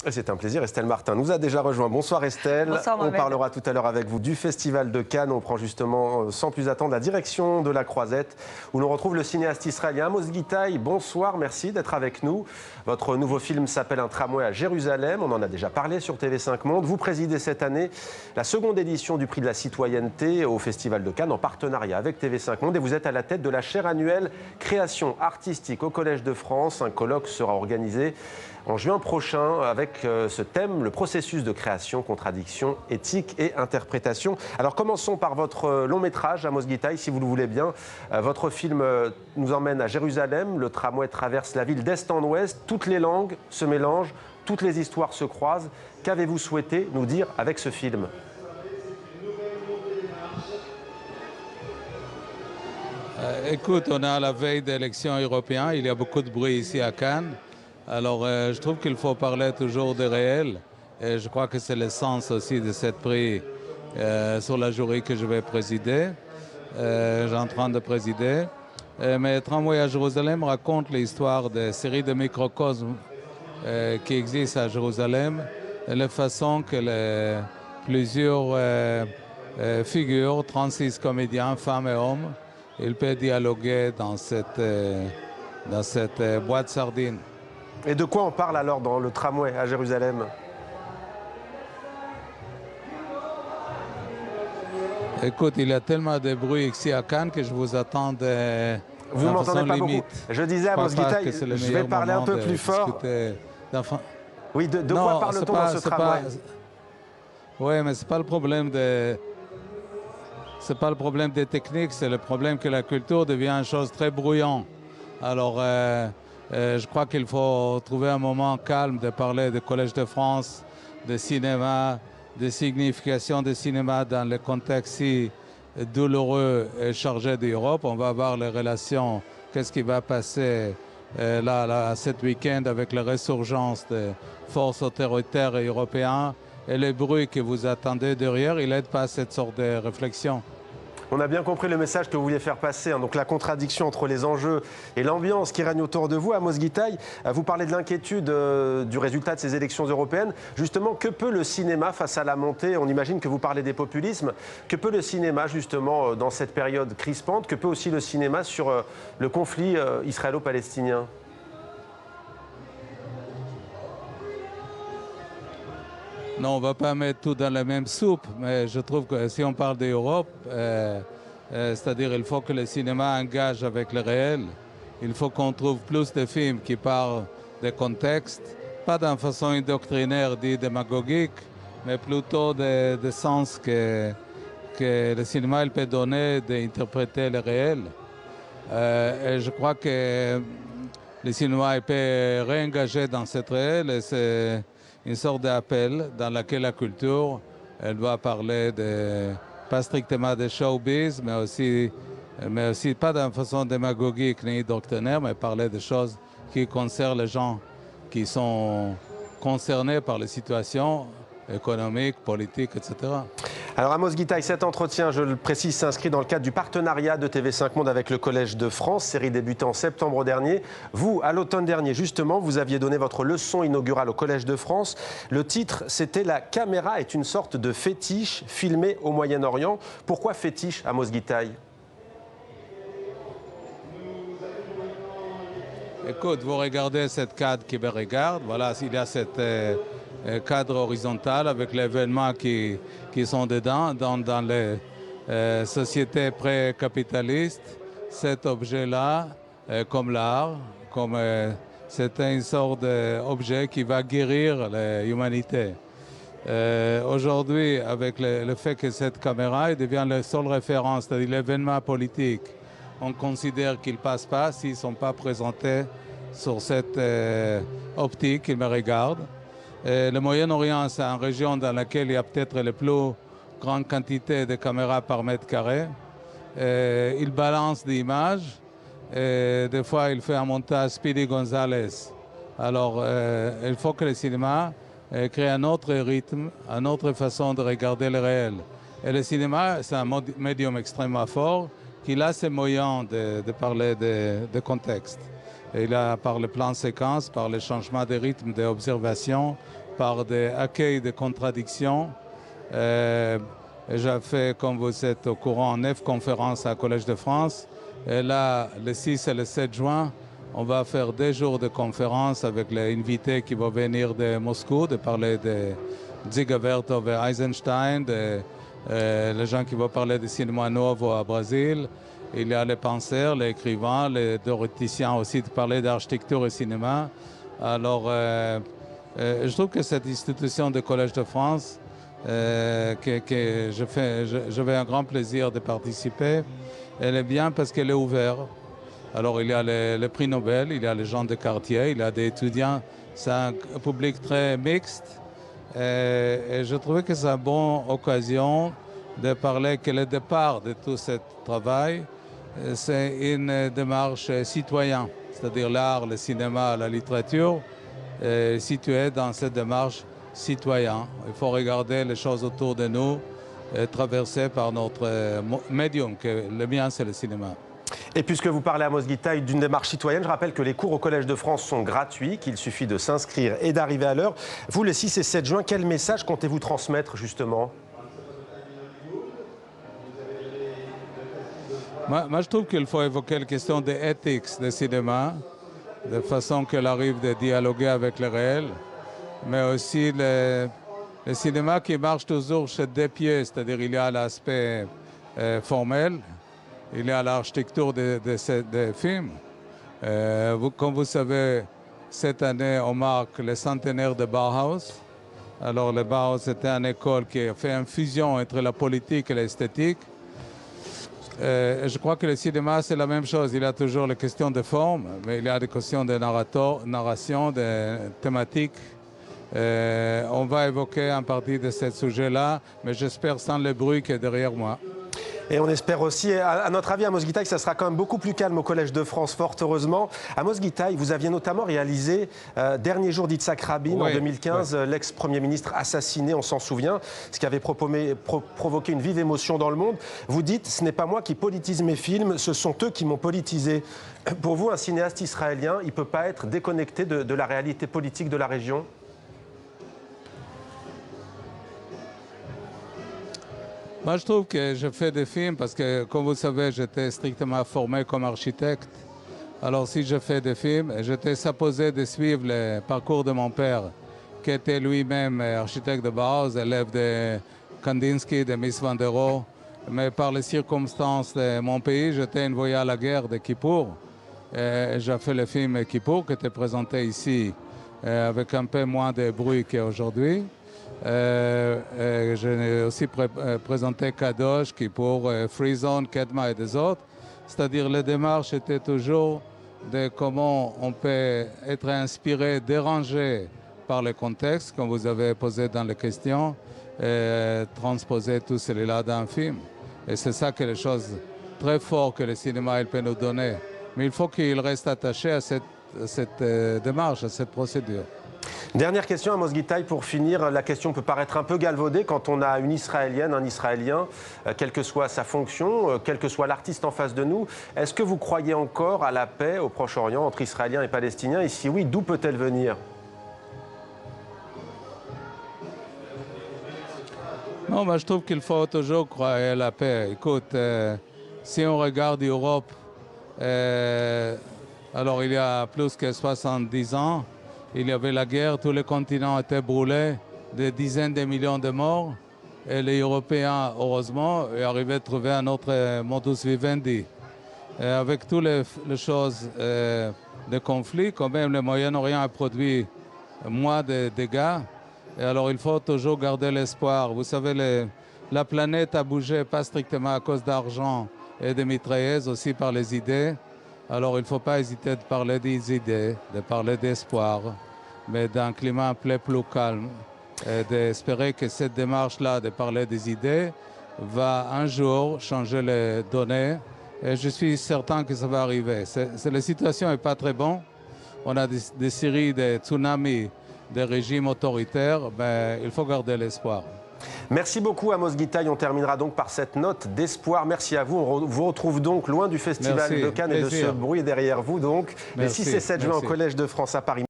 C'est un plaisir. Estelle Martin nous a déjà rejoint. Bonsoir Estelle. Bonsoir, on parlera tout à l'heure avec vous du Festival de Cannes. On prend justement, sans plus attendre, la direction de la Croisette, où l'on retrouve le cinéaste israélien Amos Gitaï. Bonsoir, merci d'être avec nous. Votre nouveau film s'appelle Un tramway à Jérusalem. On en a déjà parlé sur TV5 Monde. Vous présidez cette année la seconde édition du prix de la citoyenneté au Festival de Cannes en partenariat avec TV5 Monde. Et vous êtes à la tête de la chaire annuelle Création artistique au Collège de France. Un colloque sera organisé en juin prochain avec ce thème, le processus de création, contradiction, éthique et interprétation. Alors commençons par votre long métrage, Amos Gitaï, si vous le voulez bien. Votre film nous emmène à Jérusalem, le tramway traverse la ville d'est en ouest, toutes les langues se mélangent, toutes les histoires se croisent. Qu'avez-vous souhaité nous dire avec ce film ? Écoute, on est à la veille des élections européennes, il y a beaucoup de bruit ici à Cannes. Alors, je trouve qu'il faut parler toujours de réel. Et je crois que c'est l'essence aussi de cette prix sur la jury que je vais présider. J'ai en train de présider. Mais Tramway à Jérusalem raconte l'histoire de séries de microcosmes qui existent à Jérusalem et la façon que plusieurs figures, 36 comédiens, femmes et hommes, ils peuvent dialoguer dans cette boîte sardine. Et de quoi on parle alors dans le tramway à Jérusalem ? Écoute, il y a tellement de bruit ici à Cannes que je vous attends de... Vous ne m'entendez pas beaucoup. Je disais à Amos Gitaï, je vais parler un peu plus fort. Oui, de quoi parle-t-on dans ce tramway ? Oui, mais ce n'est pas le problème de... C'est pas le problème des techniques, c'est le problème que la culture devient une chose très bruyante. Alors, je crois qu'il faut trouver un moment calme de parler du Collège de France, de cinéma, de signification de cinéma dans le contexte si douloureux et chargé d'Europe. On va voir les relations, qu'est-ce qui va passer cet week-end avec la résurgence des forces autoritaires européennes et le bruit que vous attendez derrière, il n'aide pas à cette sorte de réflexion. On a bien compris le message que vous vouliez faire passer, donc la contradiction entre les enjeux et l'ambiance qui règne autour de vous. Amos Gitaï, vous parlez de l'inquiétude du résultat de ces élections européennes. Justement, que peut le cinéma face à la montée, on imagine que vous parlez des populismes, que peut le cinéma justement dans cette période crispante, que peut aussi le cinéma sur le conflit israélo-palestinien ? Non, on ne va pas mettre tout dans la même soupe, mais je trouve que si on parle d'Europe, c'est-à-dire il faut que le cinéma engage avec le réel. Il faut qu'on trouve plus de films qui parlent de contexte, pas d'une façon indoctrinaire dit démagogique, mais plutôt de sens que le cinéma il peut donner d'interpréter le réel. Et je crois que le cinéma il peut réengager dans cette réel et c'est une sorte d'appel dans lequel la culture elle doit parler pas strictement de showbiz, mais aussi pas d'une façon démagogique ni doctrinaire, mais parler de choses qui concernent les gens qui sont concernés par les situations économiques, politiques, etc. Alors Amos Gitaï, cet entretien, je le précise, s'inscrit dans le cadre du partenariat de TV5 Monde avec le Collège de France, série débutée en septembre dernier. Vous, à l'automne dernier, justement, vous aviez donné votre leçon inaugurale au Collège de France. Le titre, c'était « La caméra est une sorte de fétiche filmée au Moyen-Orient ». Pourquoi fétiche, Amos Gitaï ? Écoute, vous regardez cette cadre qui me regarde, voilà, il y a cette cadre horizontal avec les événements qui sont dedans, dans les sociétés pré-capitalistes. Cet objet-là, comme l'art, c'est une sorte d'objet qui va guérir l'humanité. Aujourd'hui, avec le fait que cette caméra devient la seule référence, c'est-à-dire l'événement politique, on considère qu'ils ne passent pas s'ils ne sont pas présentés sur cette optique qu'ils me regardent. Le Moyen-Orient, c'est une région dans laquelle il y a peut-être la plus grande quantité de caméras par mètre carré. Il balance des images. Et des fois, il fait un montage Speedy Gonzales. Alors, il faut que le cinéma crée un autre rythme, une autre façon de regarder le réel. Et le cinéma, c'est un médium extrêmement fort qui a ses moyens de parler de contexte. Il a par le plan séquence, par le changement de rythme d'observation, par des accueils de contradictions. J'ai fait, comme vous êtes au courant, 9 conférences à Collège de France. Et là, le 6 et le 7 juin, on va faire 2 jours de conférences avec les invités qui vont venir de Moscou, de parler de Ziegfeld et Eisenstein, les gens qui vont parler de cinéma nouveau au Brésil. Il y a les penseurs, les écrivains, les théoriciens aussi de parler d'architecture et cinéma. Alors, je trouve que cette institution de Collège de France, que j'avais un grand plaisir de participer, elle est bien parce qu'elle est ouverte. Alors, il y a les prix Nobel, il y a les gens de quartier, il y a des étudiants. C'est un public très mixte. Et je trouvais que c'est une bonne occasion de parler que le départ de tout ce travail, c'est une démarche citoyenne, c'est-à-dire l'art, le cinéma, la littérature, située dans cette démarche citoyenne. Il faut regarder les choses autour de nous, traversées par notre médium, que le mien, c'est le cinéma. Et puisque vous parlez à Amos Gitaï d'une démarche citoyenne, je rappelle que les cours au Collège de France sont gratuits, qu'il suffit de s'inscrire et d'arriver à l'heure. Vous, le 6 et 7 juin, quel message comptez-vous transmettre justement ? Moi, je trouve qu'il faut évoquer la question de l'éthique du cinéma, de façon qu'elle arrive de dialoguer avec le réel, mais aussi le cinéma qui marche toujours chez deux pieds, c'est-à-dire il y a l'aspect formel, il y a l'architecture des films. Comme vous savez, cette année, on marque le centenaire de Bauhaus. Alors, le Bauhaus était une école qui a fait une fusion entre la politique et l'esthétique. Je crois que le cinéma, c'est la même chose. Il y a toujours les questions de forme, mais il y a des questions de narration, de thématiques. On va évoquer en partie de ce sujet-là, mais j'espère sans le bruit qui est derrière moi. Et on espère aussi, à notre avis, Amos Gitaï, que ça sera quand même beaucoup plus calme au Collège de France, fort heureusement. Amos Gitaï, vous aviez notamment réalisé Dernier jour d'Yitzhak Rabin en 2015, l'ex-premier ministre assassiné, on s'en souvient, ce qui avait provoqué une vive émotion dans le monde. Vous dites, ce n'est pas moi qui politise mes films, ce sont eux qui m'ont politisé. Pour vous, un cinéaste israélien, il ne peut pas être déconnecté de la réalité politique de la région ? Moi, je trouve que je fais des films parce que, comme vous savez, j'étais strictement formé comme architecte. Alors, si je fais des films, j'étais supposé de suivre le parcours de mon père, qui était lui-même architecte de Bauhaus, élève de Kandinsky, de Mies van der Rohe. Mais par les circonstances de mon pays, j'étais envoyé à la guerre de Kippour. J'ai fait le film Kippour, qui était présenté ici avec un peu moins de bruit qu'aujourd'hui. J'ai aussi présenté Kadosh, Kippour, Free Zone, Kedma et des autres. C'est-à-dire la démarche était toujours de comment on peut être inspiré, dérangé par le contexte, comme vous avez posé dans les questions, et transposer tout cela dans un film. Et c'est ça que les choses très fortes que le cinéma il peut nous donner. Mais il faut qu'il reste attaché à cette démarche, à cette procédure. Dernière question, Amos Gitaï, pour finir. La question peut paraître un peu galvaudée quand on a une Israélienne, un Israélien, quelle que soit sa fonction, quel que soit l'artiste en face de nous. Est-ce que vous croyez encore à la paix au Proche-Orient entre Israéliens et Palestiniens? Et si oui, d'où peut-elle venir? Non, moi je trouve qu'il faut toujours croire à la paix. Écoute, si on regarde l'Europe, alors il y a plus que 70 ans, il y avait la guerre, tous les continents étaient brûlés, des dizaines de millions de morts. Et les Européens, heureusement, sont arrivés à trouver un autre modus vivendi. Et avec toutes les choses de conflit, quand même, le Moyen-Orient a produit moins de dégâts. Et alors, il faut toujours garder l'espoir. Vous savez, la planète a bougé, pas strictement à cause d'argent et de mitrailleuses, aussi par les idées. Alors, il ne faut pas hésiter de parler des idées, de parler d'espoir, mais d'un climat plus calme, et d'espérer que cette démarche-là de parler des idées va un jour changer les données. Et je suis certain que ça va arriver. La situation n'est pas très bonne. On a des séries de tsunamis, des régimes autoritaires, mais il faut garder l'espoir. Merci beaucoup Amos Gitaï. On terminera donc par cette note d'espoir. Merci à vous. On vous retrouve donc loin du Festival de Cannes et de ce bruit derrière vous. Donc, les 6 et 7 juin au Collège de France à Paris.